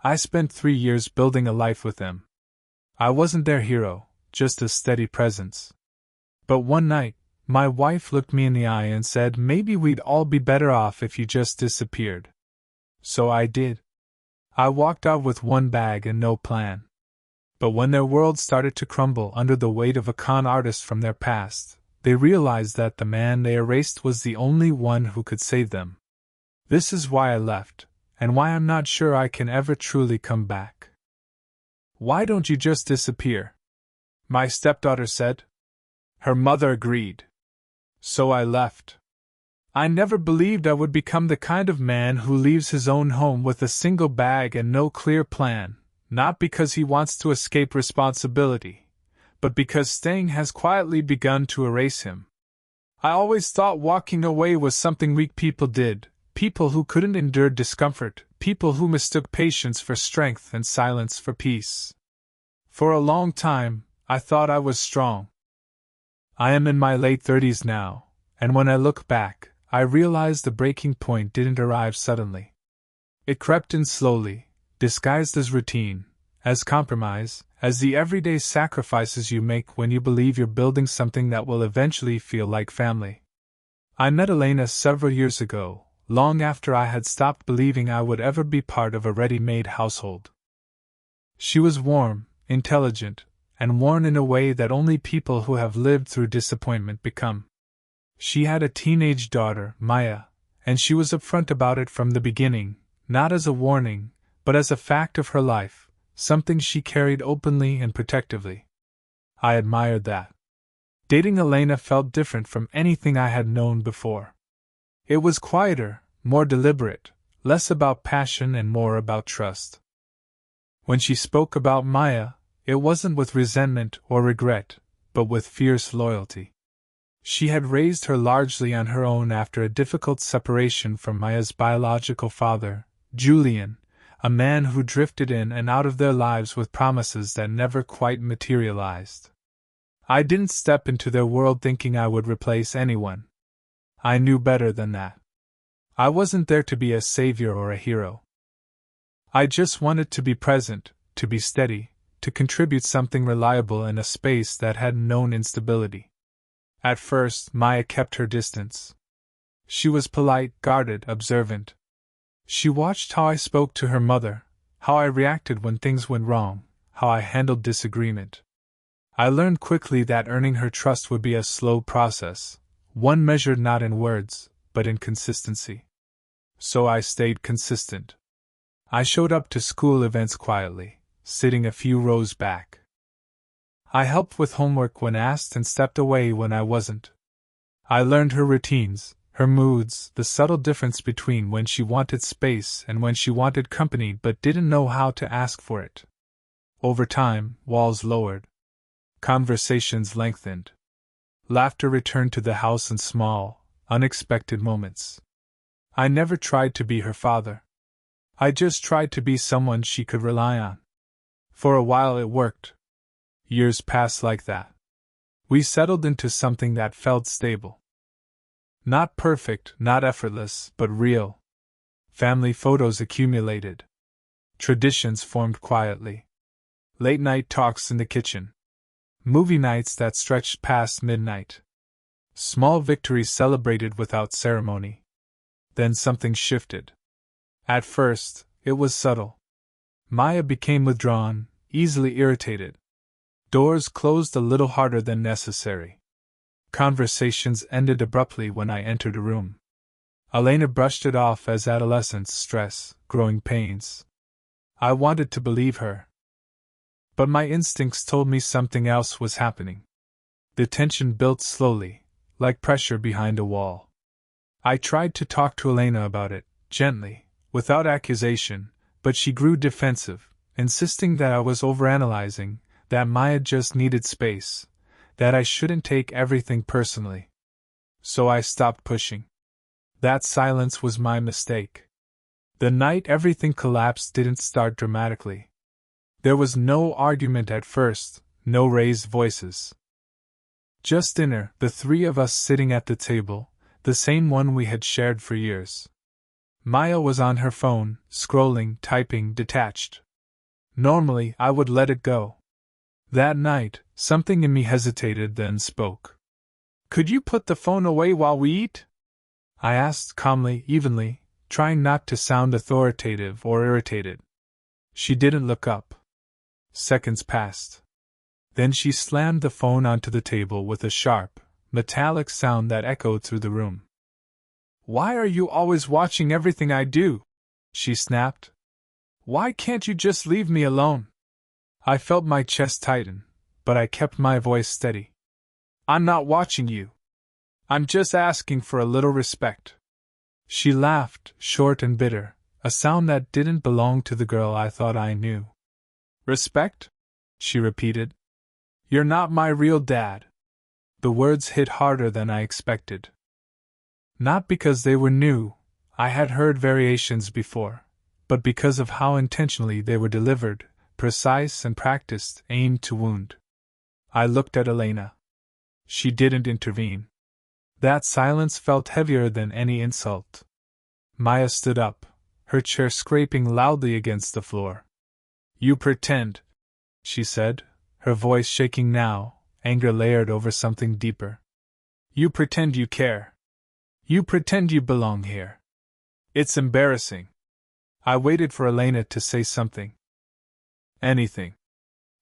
I spent 3 years building a life with them. I wasn't their hero, just a steady presence. But one night, my wife looked me in the eye and said maybe we'd all be better off if you just disappeared. So I did. I walked out with one bag and no plan. But when their world started to crumble under the weight of a con artist from their past, they realized that the man they erased was the only one who could save them. This is why I left, and why I'm not sure I can ever truly come back. Why don't you just disappear? My stepdaughter said. Her mother agreed. So I left. I never believed I would become the kind of man who leaves his own home with a single bag and no clear plan, not because he wants to escape responsibility, but because staying has quietly begun to erase him. I always thought walking away was something weak people did, people who couldn't endure discomfort, people who mistook patience for strength and silence for peace. For a long time, I thought I was strong. I am in my late 30s now, and when I look back, I realize the breaking point didn't arrive suddenly. It crept in slowly, disguised as routine, as compromise, as the everyday sacrifices you make when you believe you're building something that will eventually feel like family. I met Elena several years ago, long after I had stopped believing I would ever be part of a ready-made household. She was warm, intelligent, and worn in a way that only people who have lived through disappointment become. She had a teenage daughter, Maya, and she was upfront about it from the beginning, not as a warning, but as a fact of her life, something she carried openly and protectively. I admired that. Dating Elena felt different from anything I had known before. It was quieter, more deliberate, less about passion and more about trust. When she spoke about Maya, it wasn't with resentment or regret, but with fierce loyalty. She had raised her largely on her own after a difficult separation from Maya's biological father, Julian, a man who drifted in and out of their lives with promises that never quite materialized. I didn't step into their world thinking I would replace anyone. I knew better than that. I wasn't there to be a savior or a hero. I just wanted to be present, to be steady, to contribute something reliable in a space that had known instability. At first, Maya kept her distance. She was polite, guarded, observant. She watched how I spoke to her mother, how I reacted when things went wrong, how I handled disagreement. I learned quickly that earning her trust would be a slow process, one measured not in words, but in consistency. So I stayed consistent. I showed up to school events quietly, sitting a few rows back. I helped with homework when asked and stepped away when I wasn't. I learned her routines, her moods, the subtle difference between when she wanted space and when she wanted company but didn't know how to ask for it. Over time, walls lowered. Conversations lengthened. Laughter returned to the house in small, unexpected moments. I never tried to be her father. I just tried to be someone she could rely on. For a while it worked. Years passed like that. We settled into something that felt stable. Not perfect, not effortless, but real. Family photos accumulated. Traditions formed quietly. Late-night talks in the kitchen. Movie nights that stretched past midnight. Small victories celebrated without ceremony. Then something shifted. At first, it was subtle. Maya became withdrawn, easily irritated. Doors closed a little harder than necessary. Conversations ended abruptly when I entered a room. Elena brushed it off as adolescence, stress, growing pains. I wanted to believe her. But my instincts told me something else was happening. The tension built slowly, like pressure behind a wall. I tried to talk to Elena about it, gently, without accusation, but she grew defensive, insisting that I was overanalyzing, that Maya just needed space, that I shouldn't take everything personally. So I stopped pushing. That silence was my mistake. The night everything collapsed didn't start dramatically. There was no argument at first, no raised voices. Just dinner, the three of us sitting at the table, the same one we had shared for years. Maya was on her phone, scrolling, typing, detached. Normally, I would let it go. That night, something in me hesitated, then spoke. Could you put the phone away while we eat? I asked calmly, evenly, trying not to sound authoritative or irritated. She didn't look up. Seconds passed. Then she slammed the phone onto the table with a sharp, metallic sound that echoed through the room. Why are you always watching everything I do? She snapped. Why can't you just leave me alone? I felt my chest tighten, but I kept my voice steady. I'm not watching you. I'm just asking for a little respect. She laughed, short and bitter, a sound that didn't belong to the girl I thought I knew. Respect? She repeated. You're not my real dad. The words hit harder than I expected. Not because they were new, I had heard variations before, but because of how intentionally they were delivered, precise and practiced, aimed to wound. I looked at Elena. She didn't intervene. That silence felt heavier than any insult. Maya stood up, her chair scraping loudly against the floor. You pretend, she said, her voice shaking now, anger layered over something deeper. You pretend you care. You pretend you belong here. It's embarrassing. I waited for Elena to say something. Anything.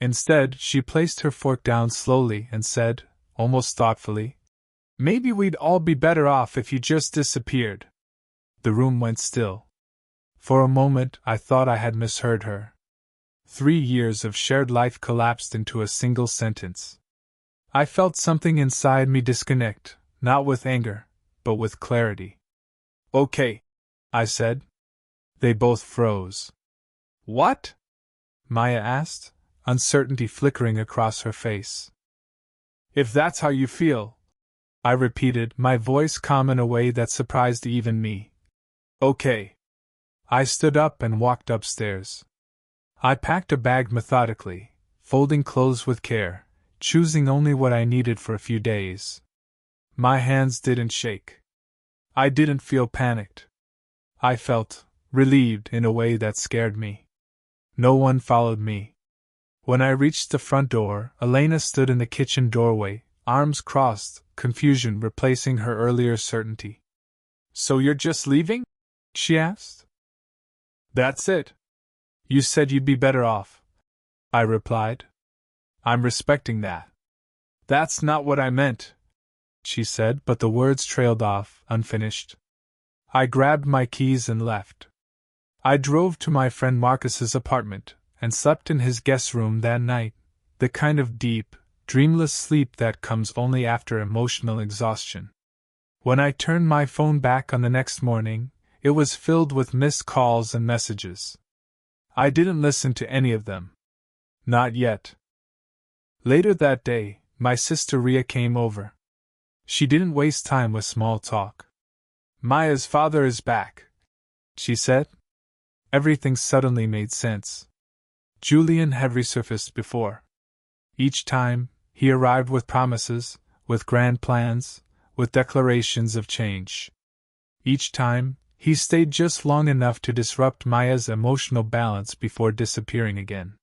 Instead, she placed her fork down slowly and said, almost thoughtfully, Maybe we'd all be better off if you just disappeared. The room went still. For a moment, I thought I had misheard her. 3 years of shared life collapsed into a single sentence. I felt something inside me disconnect, not with anger, but with clarity. Okay, I said. They both froze. What? Maya asked, uncertainty flickering across her face. If that's how you feel, I repeated, my voice calm in a way that surprised even me. Okay. I stood up and walked upstairs. I packed a bag methodically, folding clothes with care, choosing only what I needed for a few days. My hands didn't shake. I didn't feel panicked. I felt relieved in a way that scared me. No one followed me. When I reached the front door, Elena stood in the kitchen doorway, arms crossed, confusion replacing her earlier certainty. So you're just leaving? She asked. That's it. You said you'd be better off, I replied. I'm respecting that. That's not what I meant, she said, but the words trailed off, unfinished. I grabbed my keys and left. I drove to my friend Marcus's apartment and slept in his guest room that night, the kind of deep, dreamless sleep that comes only after emotional exhaustion. When I turned my phone back on the next morning, it was filled with missed calls and messages. I didn't listen to any of them. Not yet. Later that day, my sister Ria came over. She didn't waste time with small talk. Maya's father is back, she said. Everything suddenly made sense. Julian had resurfaced before. Each time, he arrived with promises, with grand plans, with declarations of change. Each time, he stayed just long enough to disrupt Maya's emotional balance before disappearing again.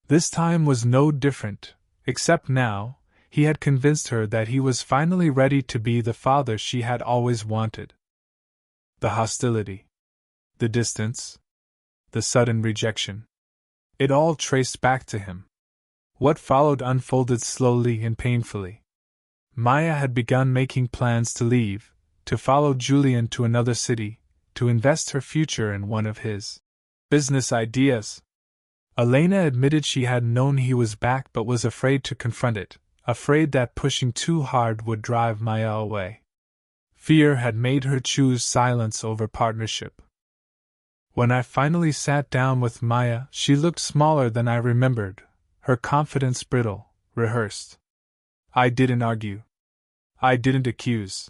This time was no different, except now, he had convinced her that he was finally ready to be the father she had always wanted. The hostility, the distance, the sudden rejection. It all traced back to him. What followed unfolded slowly and painfully. Maya had begun making plans to leave, to follow Julian to another city, to invest her future in one of his business ideas. Elena admitted she had known he was back but was afraid to confront it, afraid that pushing too hard would drive Maya away. Fear had made her choose silence over partnership. When I finally sat down with Maya, she looked smaller than I remembered, her confidence brittle, rehearsed. I didn't argue. I didn't accuse.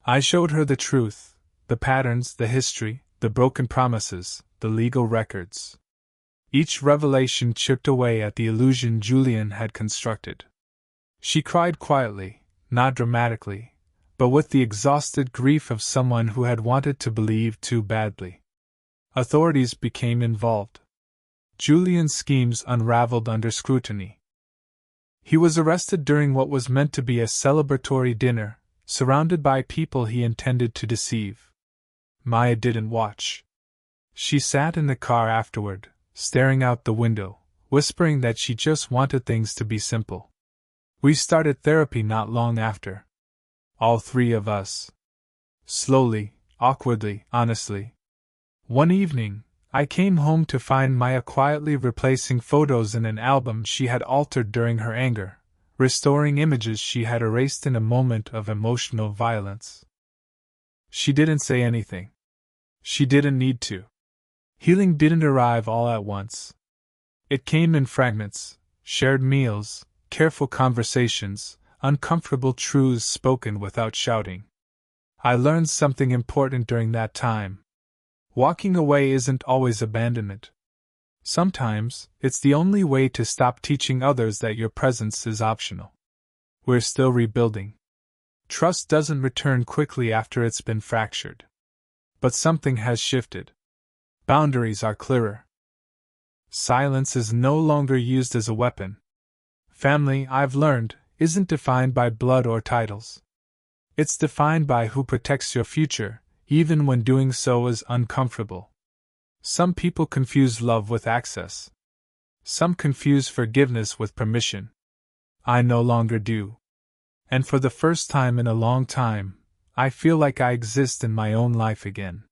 I showed her the truth, the patterns, the history, the broken promises, the legal records. Each revelation chipped away at the illusion Julian had constructed. She cried quietly, not dramatically, but with the exhausted grief of someone who had wanted to believe too badly. Authorities became involved. Julian's schemes unraveled under scrutiny. He was arrested during what was meant to be a celebratory dinner, surrounded by people he intended to deceive. Maya didn't watch. She sat in the car afterward, staring out the window, whispering that she just wanted things to be simple. We started therapy not long after. All three of us. Slowly, awkwardly, honestly. One evening, I came home to find Maya quietly replacing photos in an album she had altered during her anger, restoring images she had erased in a moment of emotional violence. She didn't say anything. She didn't need to. Healing didn't arrive all at once. It came in fragments: shared meals, careful conversations, uncomfortable truths spoken without shouting. I learned something important during that time. Walking away isn't always abandonment. Sometimes, it's the only way to stop teaching others that your presence is optional. We're still rebuilding. Trust doesn't return quickly after it's been fractured. But something has shifted. Boundaries are clearer. Silence is no longer used as a weapon. Family, I've learned, isn't defined by blood or titles. It's defined by who protects your future, even when doing so is uncomfortable. Some people confuse love with access. Some confuse forgiveness with permission. I no longer do. And for the first time in a long time, I feel like I exist in my own life again.